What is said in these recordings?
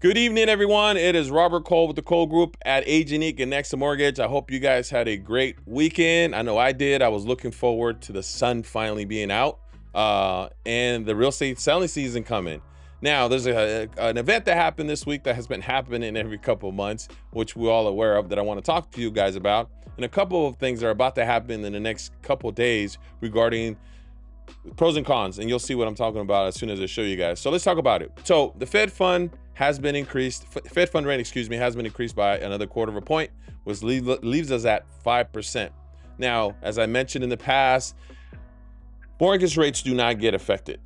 Good evening, everyone. It is Robert Cole with the Cole Group at Agenique and Next to Mortgage. I hope you guys had a great weekend. I know I did. I was looking forward to the sun finally being out and the real estate selling season coming. Now, there's an event that happened this week that has been happening every couple of months, which we're all aware of, that I want to talk to you guys about. And a couple of things are about to happen in the next couple of days regarding pros and cons, and you'll see what I'm talking about as soon as I show you guys. So let's talk about it. So the Fed fund has been increased. Fed fund rate, has been increased by another quarter of a point, which leaves us at 5%. Now, as I mentioned in the past, mortgage rates do not get affected,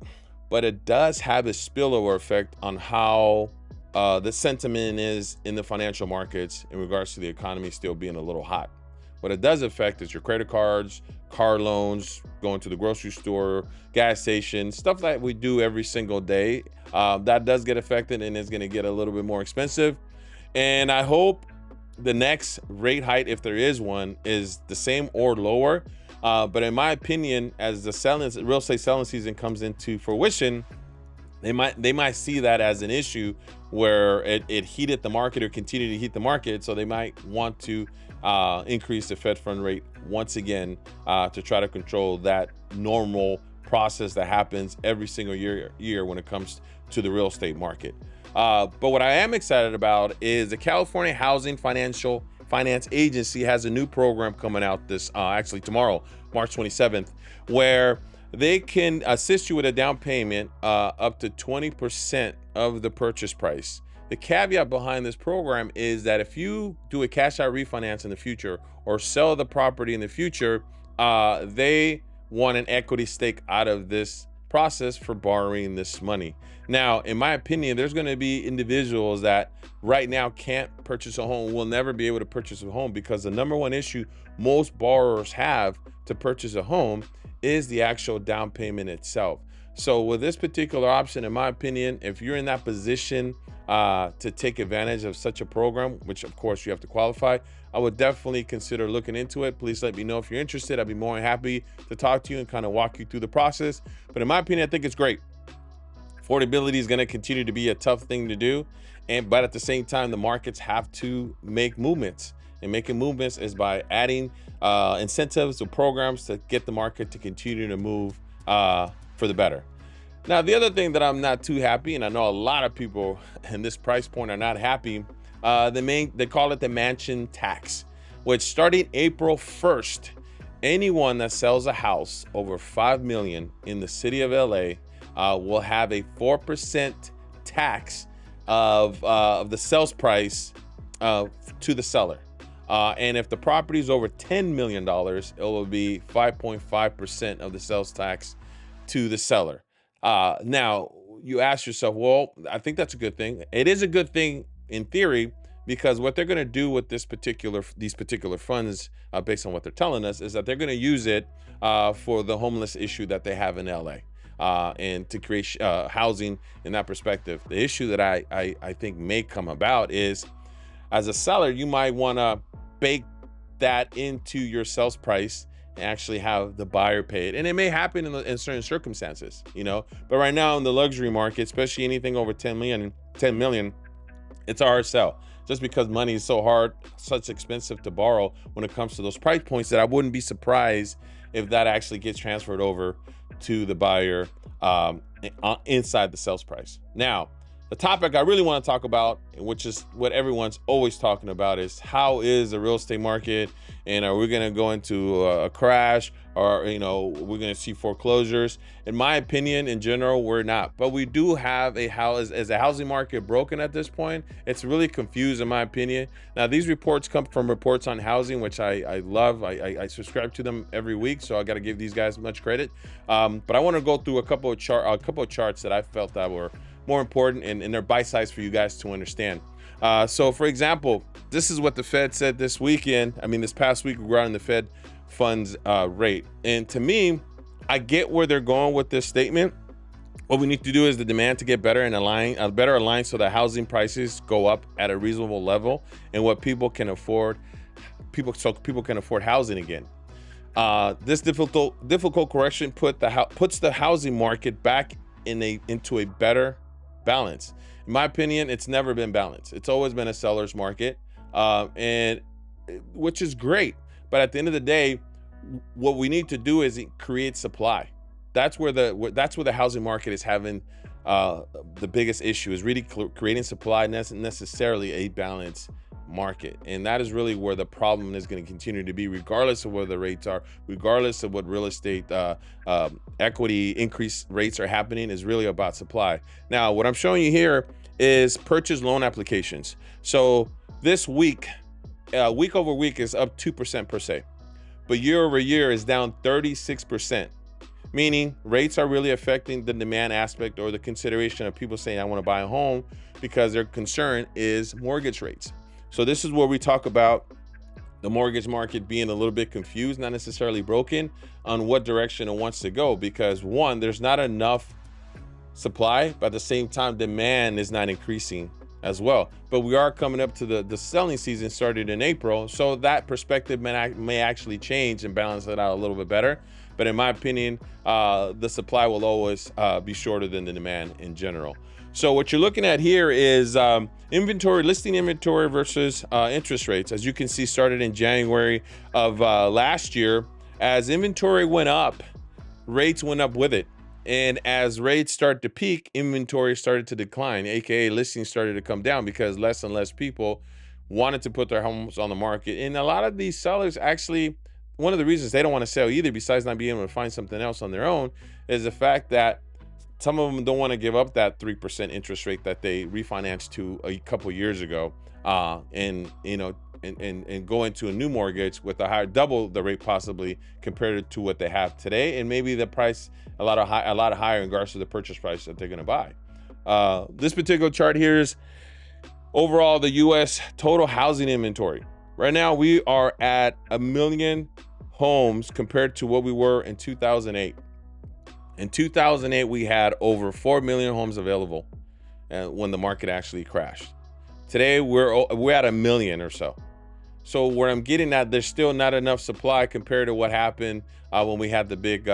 but it does have a spillover effect on how the sentiment is in the financial markets in regards to the economy still being a little hot. What it does affect is your credit cards, car loans, going to the grocery store, gas station, stuff that we do every single day. That does get affected and it's going to get a little bit more expensive. And I hope the next rate hike, if there is one, is the same or lower. But in my opinion, as the real estate selling season comes into fruition, they might see that as an issue where it heated the market or continue to heat the market. So they might want to increase the Fed fund rate once again to try to control that normal process that happens every single year when it comes to the real estate market. But what I am excited about is the California Housing Finance Agency has a new program coming out this actually tomorrow, March 27th, where they can assist you with a down payment up to 20% of the purchase price. The caveat behind this program is that if you do a cash out refinance in the future or sell the property in the future, they want an equity stake out of this process for borrowing this money. Now, in my opinion, there's going to be individuals that right now can't purchase a home, will never be able to purchase a home, because the number one issue most borrowers have to purchase a home is the actual down payment itself. So with this particular option, in my opinion, if you're in that position to take advantage of such a program, which of course you have to qualify, I would definitely consider looking into it. Please let me know if you're interested. I'd be more than happy to talk to you and kind of walk you through the process. But in my opinion, I think it's great. Affordability is going to continue to be a tough thing to do, but at the same time, the markets have to make movements. And making movements is by adding incentives or programs to get the market to continue to move for the better. Now, the other thing that I'm not too happy, and I know a lot of people in this price point are not happy, they call it the mansion tax, which starting April 1st, anyone that sells a house over $5 million in the city of LA will have a 4% tax of the sales price to the seller. And if the property is over $10 million, it will be 5.5% of the sales tax to the seller. Now, you ask yourself, well, I think that's a good thing. It is a good thing in theory, because what they're going to do with these particular funds, based on what they're telling us, is that they're going to use it for the homeless issue that they have in LA. And to create housing in that perspective. The issue that I think may come about is, as a seller, you might want to bake that into your sales price and actually have the buyer pay it. And it may happen in certain circumstances, but right now in the luxury market, especially anything over 10 million, it's a hard sell, just because money is so hard, such expensive to borrow when it comes to those price points, that I wouldn't be surprised if that actually gets transferred over to the buyer inside the sales price. Now, the topic I really want to talk about, which is what everyone's always talking about, is how is the real estate market, and are we going to go into a crash, or we're going to see foreclosures? In my opinion, in general, we're not, but we do have a house. Is the housing market broken at this point? It's really confused, in my opinion. Now, these reports come from Reports on Housing, which I love. I subscribe to them every week, so I got to give these guys much credit. But I want to go through a couple of charts that I felt that were more important, and they're bite-sized for you guys to understand. So for example, this is what the Fed said this past week regarding the Fed funds rate. And to me, I get where they're going with this statement. What we need to do is the demand to get better aligned so that housing prices go up at a reasonable level, and what people can afford, so people can afford housing again. This difficult correction puts the housing market back into a better balance. In my opinion, it's never been balanced. It's always been a seller's market, and which is great. But at the end of the day, what we need to do is create supply. That's where the housing market is having the biggest issue, is really creating supply, not necessarily a balanced market. And that is really where the problem is going to continue to be, regardless of where the rates are, regardless of what real estate equity increase rates are happening, is really about supply. Now, what I'm showing you here is purchase loan applications. So this week, week over week is up 2% per se, but year over year is down 36%. Meaning rates are really affecting the demand aspect, or the consideration of people saying, I want to buy a home, because their concern is mortgage rates. So this is where we talk about the mortgage market being a little bit confused, not necessarily broken, on what direction it wants to go. Because one, there's not enough supply, but at the same time, demand is not increasing as well. But we are coming up to the selling season, started in April. So that perspective may actually change and balance it out a little bit better. But in my opinion, the supply will always be shorter than the demand in general. So what you're looking at here is inventory, listing inventory versus interest rates. As you can see, started in January of last year. As inventory went up, rates went up with it. And as rates start to peak, inventory started to decline, aka listings started to come down, because less and less people wanted to put their homes on the market. And a lot of these sellers actually, one of the reasons they don't want to sell either, besides not being able to find something else on their own, is the fact that some of them don't want to give up that 3% interest rate that they refinanced to a couple years ago, and go into a new mortgage with a higher, double the rate possibly, compared to what they have today, and maybe the price a lot higher in regards to the purchase price that they're going to buy. This particular chart here is overall the U.S. total housing inventory. Right now, we are at 1 million homes compared to what we were in 2008. In 2008, we had over 4 million homes available when the market actually crashed. Today, we're at 1 million or so. So where I'm getting at, there's still not enough supply compared to what happened when we had the big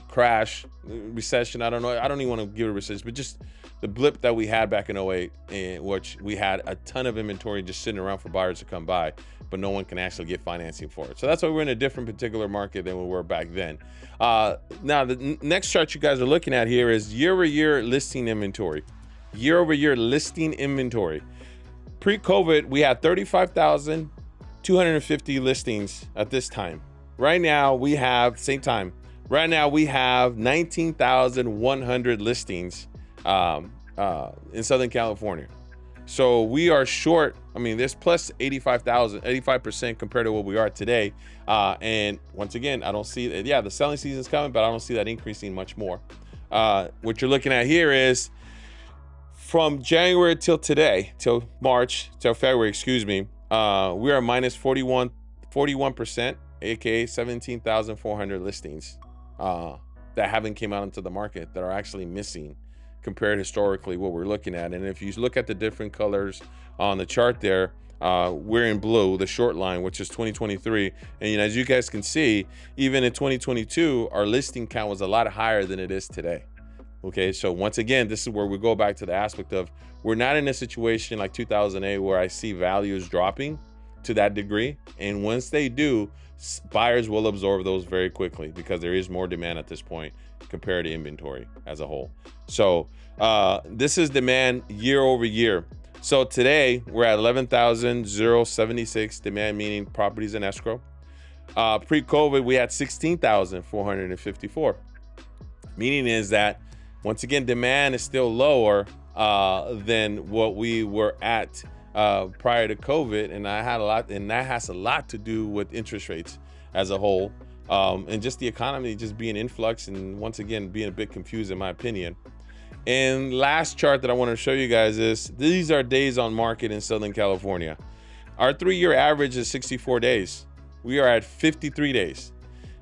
crash, recession. I don't know. I don't even want to give it a recession, but just the blip that we had back in 2008, in which we had a ton of inventory just sitting around for buyers to come by, but no one can actually get financing for it. So that's why we're in a different particular market than we were back then. Now, the next chart you guys are looking at here is year-over-year listing inventory. Year-over-year listing inventory. Pre-COVID, we had 35,250 listings at this time. Right now, we have, same time, right now we have 19,100 listings in Southern California. So we are short. I mean, there's plus 85% compared to what we are today. And once again, I don't see it. Yeah, the selling season's coming, but I don't see that increasing much more. What you're looking at here is from January till today, till February, excuse me, we are minus 41%, aka 17,400 listings that haven't came out into the market, that are actually missing compared historically what we're looking at. And if you look at the different colors on the chart there, we're in blue, the short line, which is 2023. And as you guys can see, even in 2022, our listing count was a lot higher than it is today. Okay, so once again, this is where we go back to the aspect of, we're not in a situation like 2008 where I see values dropping to that degree. And once they do, buyers will absorb those very quickly, because there is more demand at this point compared to inventory as a whole. So this is demand year over year. So today we're at 11,076 demand, meaning properties in escrow. Pre-COVID, we had 16,454. Meaning is that, once again, demand is still lower than what we were at prior to COVID, and that has a lot to do with interest rates as a whole, and just the economy just being in flux, and once again being a bit confused in my opinion. And last chart that I want to show you guys is, these are days on market in Southern California. Our 3-year average is 64 days. We are at 53 days.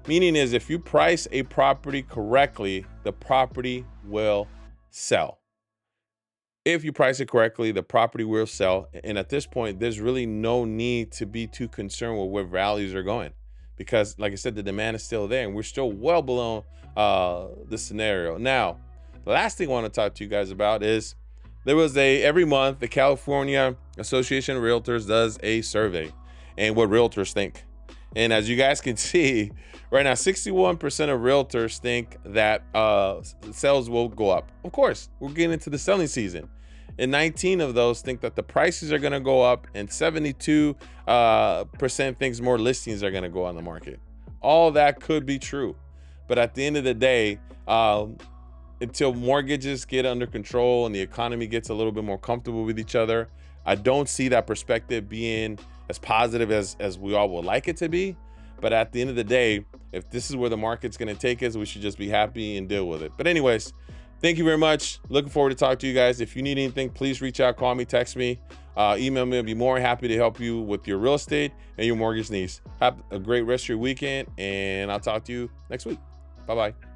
Meaning is, if you price a property correctly, the property will sell. If you price it correctly, the property will sell. And at this point, there's really no need to be too concerned with where values are going, because like I said, the demand is still there and we're still well below the scenario. Now, the last thing I want to talk to you guys about is every month, the California Association of Realtors does a survey and what realtors think. And as you guys can see, right now, 61% of realtors think that sales will go up. Of course, we're getting into the selling season. And 19 of those think that the prices are going to go up, and 72% thinks more listings are going to go on the market. All that could be true. But at the end of the day, until mortgages get under control and the economy gets a little bit more comfortable with each other, I don't see that perspective being as positive as we all would like it to be. But at the end of the day, if this is where the market's going to take us, we should just be happy and deal with it. But anyways, thank you very much. Looking forward to talk to you guys. If you need anything, please reach out, call me, text me, email me. I'll be more happy to help you with your real estate and your mortgage needs. Have a great rest of your weekend, and I'll talk to you next week. Bye-bye.